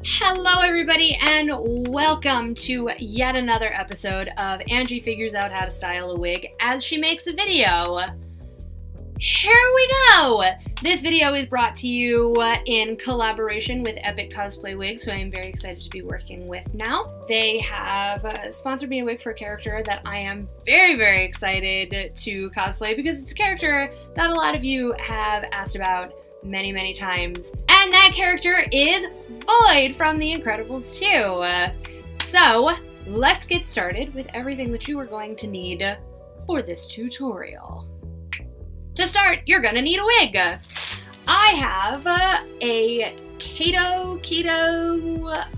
Hello everybody and welcome to yet another episode of Angie Figures Out How to Style a Wig as she makes a video. Here we go! This video is brought to you in collaboration with Epic Cosplay Wigs, who I am very excited to be working with now. They have sponsored me a wig for a character that I am very excited to cosplay because it's a character that a lot of you have asked about many times, and that character is Voyd from The Incredibles 2. So let's get started with everything that you are going to need for this tutorial. To start, you're gonna need a wig. I have a Keto,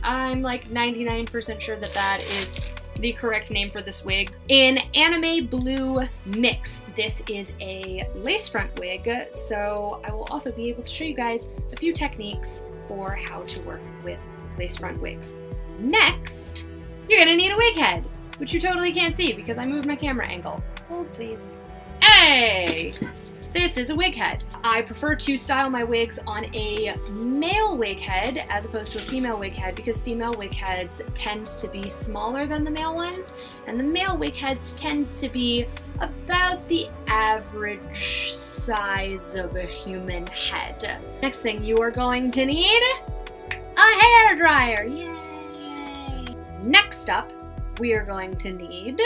I'm like 99% sure that is the correct name for this wig, in Anime Blue Mix. This is a lace front wig, so I will also be able to show you guys a few techniques for how to work with lace front wigs. Next, you're gonna need a wig head, which you totally can't see because I moved my camera angle. Hold please. Hey! This is a wig head. I prefer to style my wigs on a male wig head as opposed to a female wig head because female wig heads tend to be smaller than the male ones, and the male wig heads tend to be about the average size of a human head. Next thing you are going to need a hairdryer. Yay! Next up, we are going to need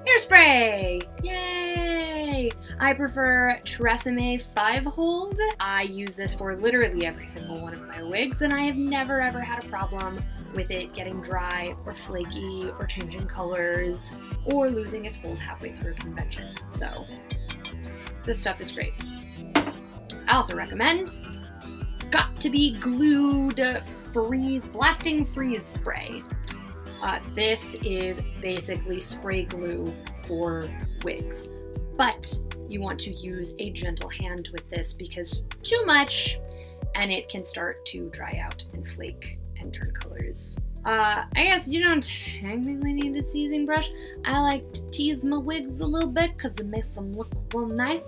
hairspray. Yay! I prefer Tresemme 5-hold. I use this for literally every single one of my wigs, and I have never ever had a problem with it getting dry or flaky or changing colors or losing its hold halfway through convention. So this stuff is great. I also recommend Got to Be Glued Blasting Freeze Spray. This is basically spray glue for wigs, but you want to use a gentle hand with this because too much and it can start to dry out and flake and turn colors. I guess you don't technically need a teasing brush. I like to tease my wigs a little bit because it makes them look real nice.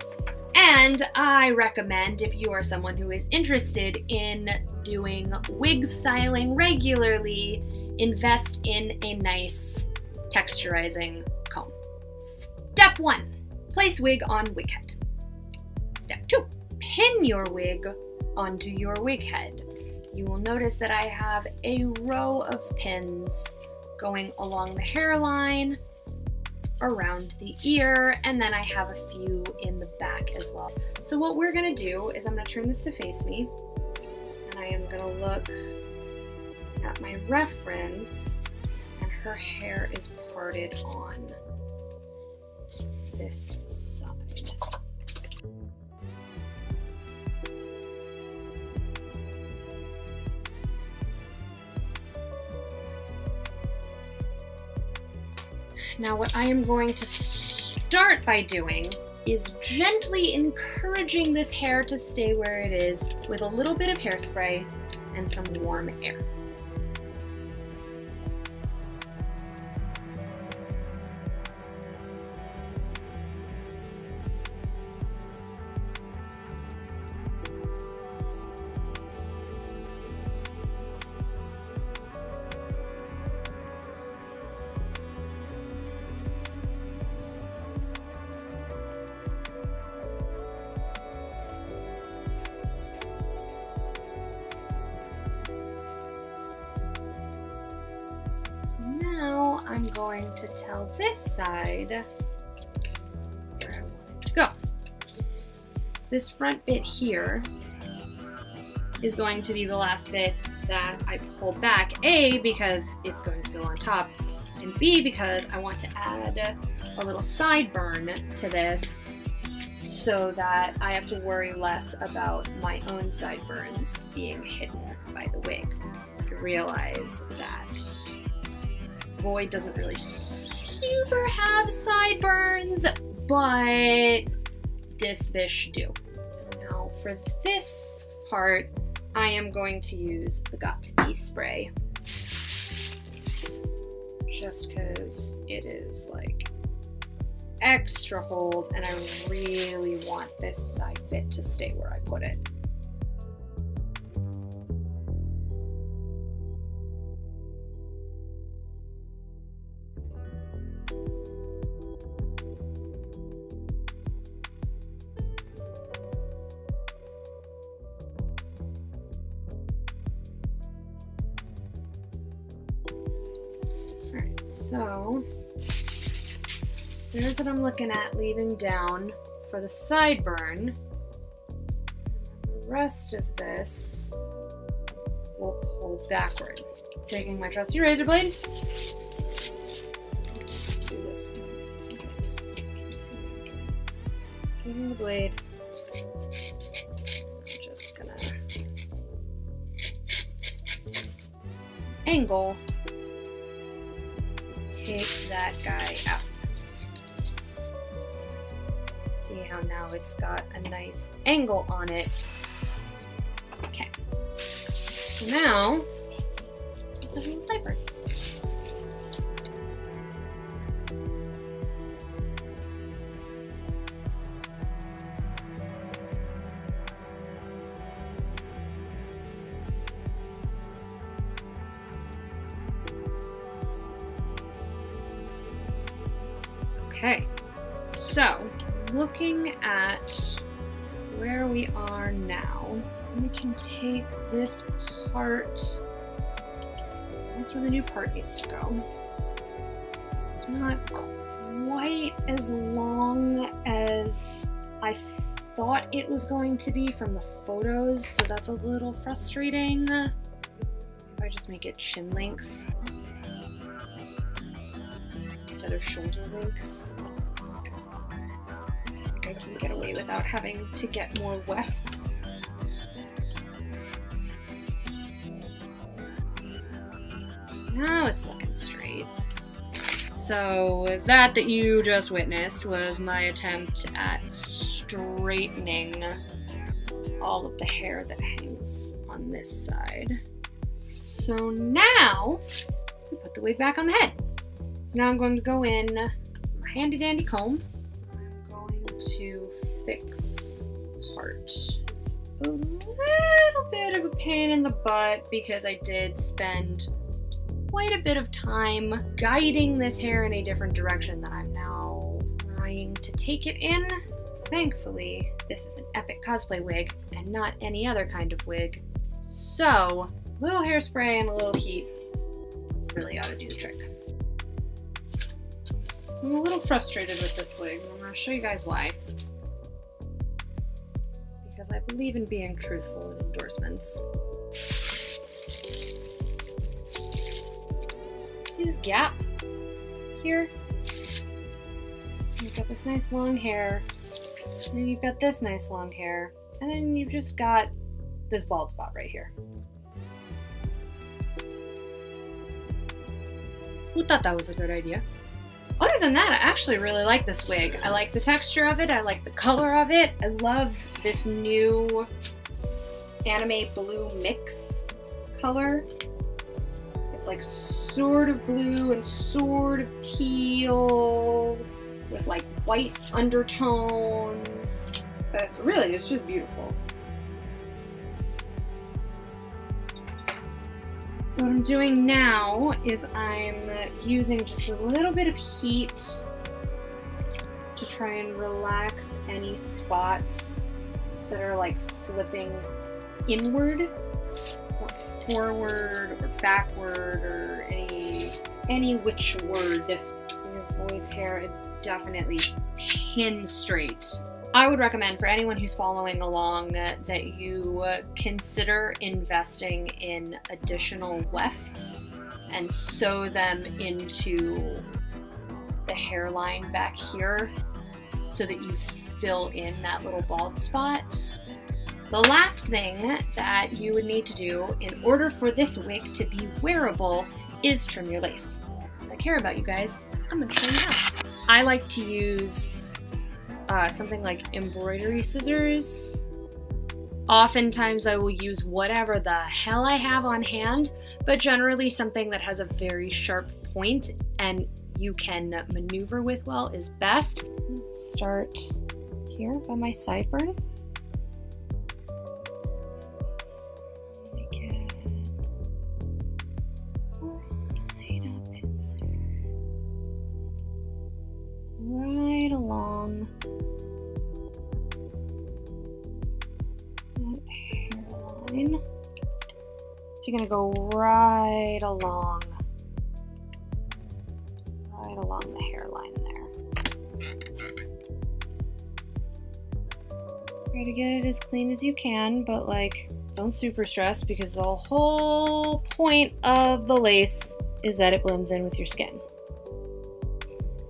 And I recommend, if you are someone who is interested in doing wig styling regularly, invest in a nice texturizing comb. Step 1, place wig on wig head. Step 2, pin your wig onto your wig head. You will notice that I have a row of pins going along the hairline, around the ear, and then I have a few in the back as well. So what we're gonna do is I'm gonna turn this to face me, and I am gonna look at my reference, and her hair is parted on this side. Now what I am going to start by doing is gently encouraging this hair to stay where it is with a little bit of hairspray and some warm air. Now I'm going to tell this side where I want it to go. This front bit here is going to be the last bit that I pull back, A, because it's going to go on top, and B, because I want to add a little sideburn to this so that I have to worry less about my own sideburns being hidden by the wig. You realize that Voyd doesn't really super have sideburns, but this bish do. So now for this part, I am going to use the Got to Be spray, just because it is like extra hold and I really want this side bit to stay where I put it. So there's what I'm looking at leaving down for the sideburn. The rest of this will pull backward. Taking my trusty razor blade. Do this. Taking the blade. I'm just gonna angle. Take that guy out. See how now it's got a nice angle on it. Okay. So now, just a little sniper. Okay, so looking at where we are now, we can take this part, that's where the new part needs to go. It's not quite as long as I thought it was going to be from the photos, so that's a little frustrating. If I just make it chin length instead of shoulder length. I can get away without having to get more wefts. Now it's looking straight. So that you just witnessed was my attempt at straightening all of the hair that hangs on this side. So now we put the wig back on the head. So now I'm going to go in my handy dandy comb. To fix part. It's a little bit of a pain in the butt because I did spend quite a bit of time guiding this hair in a different direction that I'm now trying to take it in. Thankfully, this is an Epic Cosplay wig and not any other kind of wig. So, a little hairspray and a little heat really ought to do the trick. So I'm a little frustrated with this wig, and I'm going to show you guys why. Because I believe in being truthful in endorsements. See this gap here? You've got this nice long hair, and then you've got this nice long hair, and then you've just got this bald spot right here. Who thought that was a good idea? Other than that, I actually really like this wig. I like the texture of it. I like the color of it. I love this new anime blue mix color. It's like sort of blue and sort of teal with like white undertones. But it's just beautiful. So what I'm doing now is I'm using just a little bit of heat to try and relax any spots that are like flipping inward or forward or backward or any which word, because Voyd's hair is definitely pin straight. I would recommend for anyone who's following along that you consider investing in additional wefts and sew them into the hairline back here so that you fill in that little bald spot. The last thing that you would need to do in order for this wig to be wearable is trim your lace. If I care about you guys, I'm going to show you how. I like to use something like embroidery scissors. Oftentimes I will use whatever the hell I have on hand, but generally something that has a very sharp point and you can maneuver with well is best. Let's start here by my sideburn. Make it right up in there. Right along that hairline. So you're gonna go right along right along the hairline there. Try to get it as clean as you can, but like, don't super stress because the whole point of the lace is that it blends in with your skin.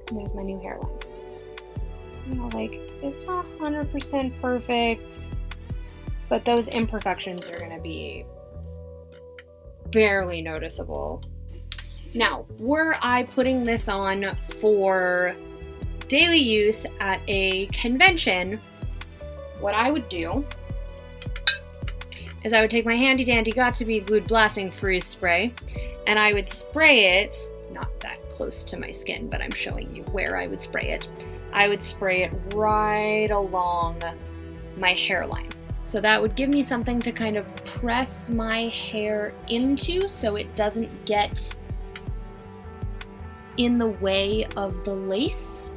And there's my new hairline. You know, like, it's not 100% perfect, but those imperfections are gonna be barely noticeable. Now, were I putting this on for daily use at a convention, what I would do is I would take my handy dandy got-to-be glued blasting freeze spray, and I would spray it, not that close to my skin, but I'm showing you where I would spray it. I would spray it right along my hairline. So that would give me something to kind of press my hair into so it doesn't get in the way of the lace.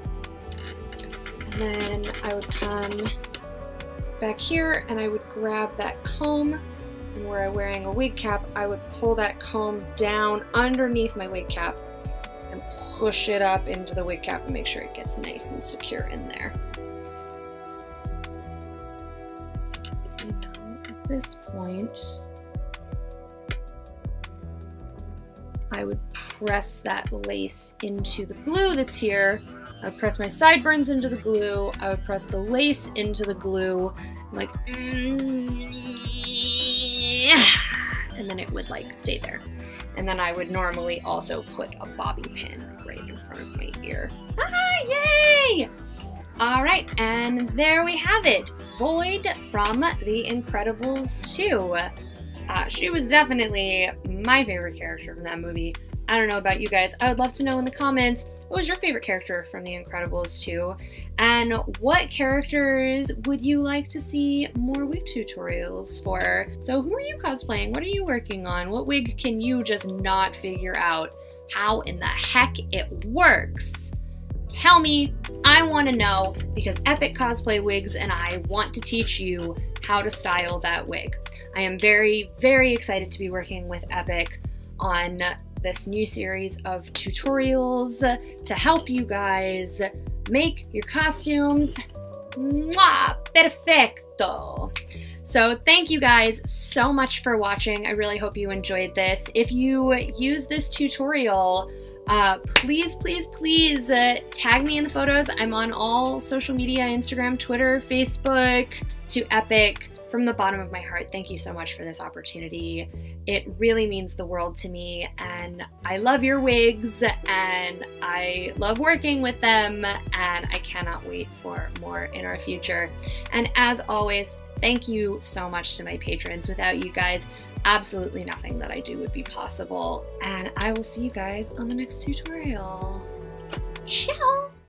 And then I would come back here and I would grab that comb, and where I'm wearing a wig cap, I would pull that comb down underneath my wig cap and push it up into the wig cap and make sure it gets nice and secure in there. So now at this point, I would press that lace into the glue that's here. I would press my sideburns into the glue. I would press the lace into the glue, like, and then it would like stay there. And then I would normally also put a bobby pin right in front of my ear. Ah, yay! All right, and there we have it. Voyd from The Incredibles 2. She was definitely my favorite character from that movie. I don't know about you guys. I would love to know in the comments, what was your favorite character from The Incredibles 2? And what characters would you like to see more wig tutorials for? So who are you cosplaying? What are you working on? What wig can you just not figure out how in the heck it works? Tell me, I want to know, because Epic Cosplay Wigs and I want to teach you how to style that wig. I am very, very excited to be working with Epic on this new series of tutorials to help you guys make your costumes perfecto. So thank you guys so much for watching. I really hope you enjoyed this. If you use this tutorial, please, please, please tag me in the photos. I'm on all social media, Instagram, Twitter, Facebook, to Epic. From the bottom of my heart, thank you so much for this opportunity. It really means the world to me, and I love your wigs, and I love working with them, and I cannot wait for more in our future. And as always, thank you so much to my patrons. Without you guys, absolutely nothing that I do would be possible. And I will see you guys on the next tutorial. Ciao!